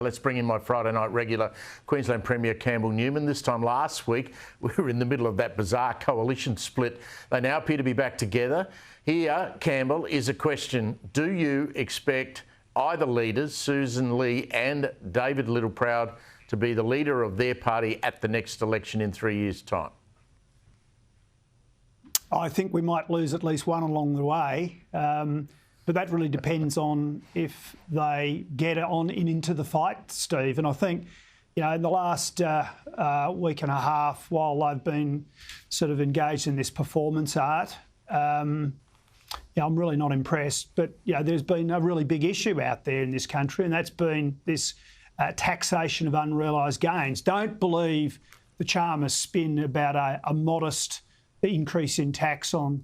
Let's bring in my Friday night regular, Queensland Premier Campbell Newman. This time last week, we were in the middle of that bizarre coalition split. They now appear to be back together. Here, Campbell, is a question. Do you expect either leaders, Susan Lee and David Littleproud, to be the leader of their party at the next election in 3 years' time? I think we might lose at least one along the way. But that really depends on if they get on into the fight, Steve. And I think, you know, in the last week and a half, while they've been sort of engaged in this performance art, I'm really not impressed. But, you know, there's been a really big issue out there in this country, and that's been this taxation of unrealised gains. Don't believe the Chalmers spin about a modest increase in tax on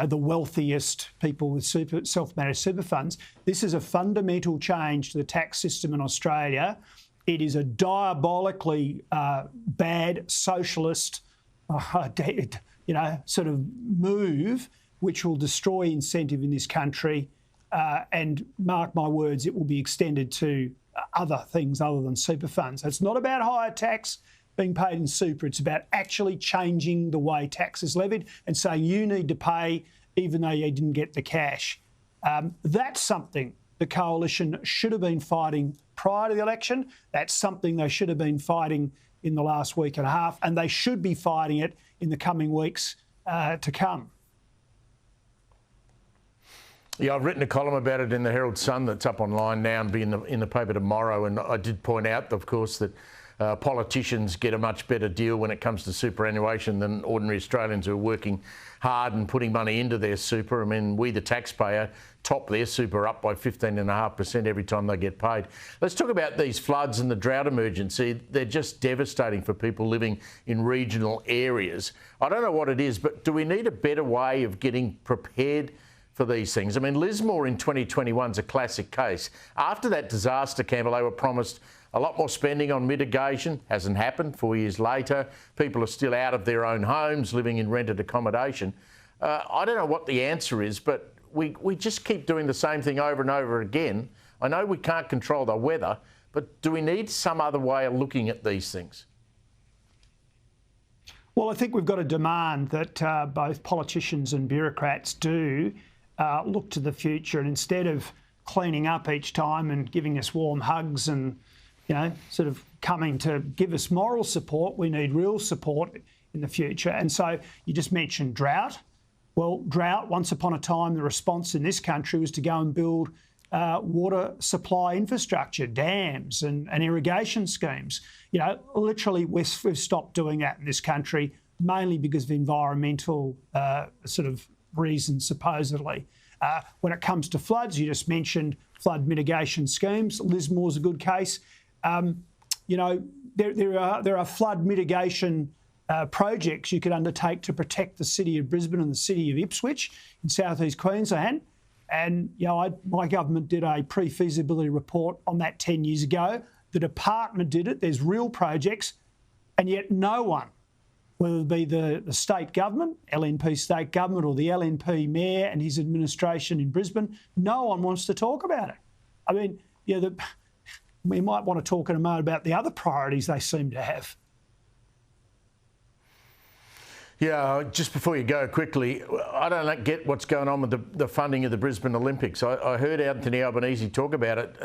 the wealthiest people with self-managed super funds. This is a fundamental change to the tax system in Australia. It is a diabolically bad socialist, sort of move which will destroy incentive in this country. And mark my words, it will be extended to other things other than super funds. It's not about higher tax being paid in super. It's about actually changing the way tax is levied and saying you need to pay even though you didn't get the cash. That's something the coalition should have been fighting prior to the election. That's something they should have been fighting in the last week and a half, and they should be fighting it in the coming weeks to come. Yeah, I've written a column about it in the Herald Sun that's up online now and be in the paper tomorrow, and I did point out, of course, that politicians get a much better deal when it comes to superannuation than ordinary Australians who are working hard and putting money into their super. I mean, we, the taxpayer, top their super up by 15.5% every time they get paid. Let's talk about these floods and the drought emergency. They're just devastating for people living in regional areas. I don't know what it is, but do we need a better way of getting prepared for these things? I mean, Lismore in 2021 is a classic case. After that disaster, Campbell, they were promised a lot more spending on mitigation. Hasn't happened. 4 years later, people are still out of their own homes, living in rented accommodation. I don't know what the answer is, but we just keep doing the same thing over and over again. I know we can't control the weather, but do we need some other way of looking at these things? Well, I think we've got to demand that both politicians and bureaucrats do look to the future, and instead of cleaning up each time and giving us warm hugs and sort of coming to give us moral support, we need real support in the future. And so you just mentioned drought. Well, drought, once upon a time, the response in this country was to go and build water supply infrastructure, dams and irrigation schemes. Literally we've stopped doing that in this country, mainly because of environmental sort of reasons, supposedly. When it comes to floods, you just mentioned flood mitigation schemes. Lismore's a good case. There are flood mitigation projects you could undertake to protect the city of Brisbane and the city of Ipswich in southeast Queensland. And my government did a pre-feasibility report on that 10 years ago. The department did it. There's real projects, and yet no one, whether it be the state government, LNP state government, or the LNP mayor and his administration in Brisbane, no one wants to talk about it. I mean, we might want to talk in a moment about the other priorities they seem to have. Yeah, just before you go quickly, I don't get what's going on with the funding of the Brisbane Olympics. I heard Anthony Albanese talk about it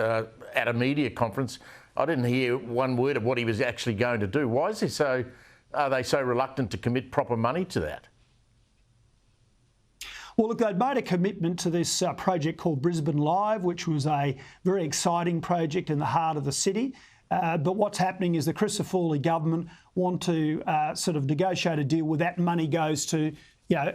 at a media conference. I didn't hear one word of what he was actually going to do. Why is are they so reluctant to commit proper money to that? Well, look, they'd made a commitment to this project called Brisbane Live, which was a very exciting project in the heart of the city. But what's happening is the Crisafulli government want to sort of negotiate a deal where that money goes to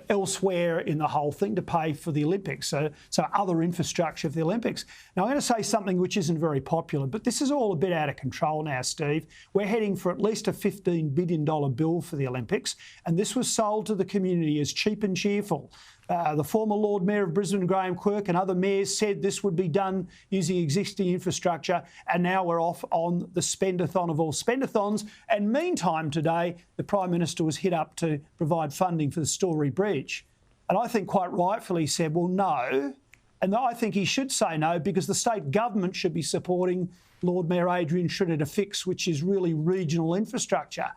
elsewhere in the whole thing to pay for the Olympics, so other infrastructure for the Olympics. Now, I'm going to say something which isn't very popular, but this is all a bit out of control now, Steve. We're heading for at least a $15 billion bill for the Olympics, and this was sold to the community as cheap and cheerful. The former Lord Mayor of Brisbane, Graham Quirk, and other mayors said this would be done using existing infrastructure, and now we're off on the spendathon of all spendathons. And meantime, today, the Prime Minister was hit up to provide funding for the Story Bridge. And I think quite rightfully said, well, no, And I think he should say no, because the state government should be supporting Lord Mayor Adrian Schroeder to fix, which is really regional infrastructure.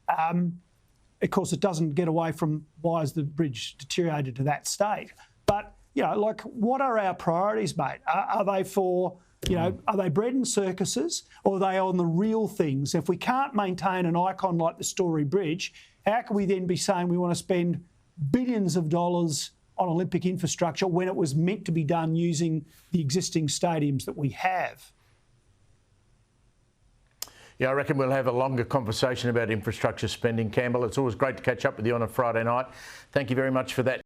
Of course, it doesn't get away from why has the bridge deteriorated to that state. But, you know, like, what are our priorities, mate? Are they for, you know, are they bread and circuses, or are they on the real things? If we can't maintain an icon like the Story Bridge, how can we then be saying we want to spend billions of dollars on Olympic infrastructure when it was meant to be done using the existing stadiums that we have? Yeah, I reckon we'll have a longer conversation about infrastructure spending, Campbell. It's always great to catch up with you on a Friday night. Thank you very much for that.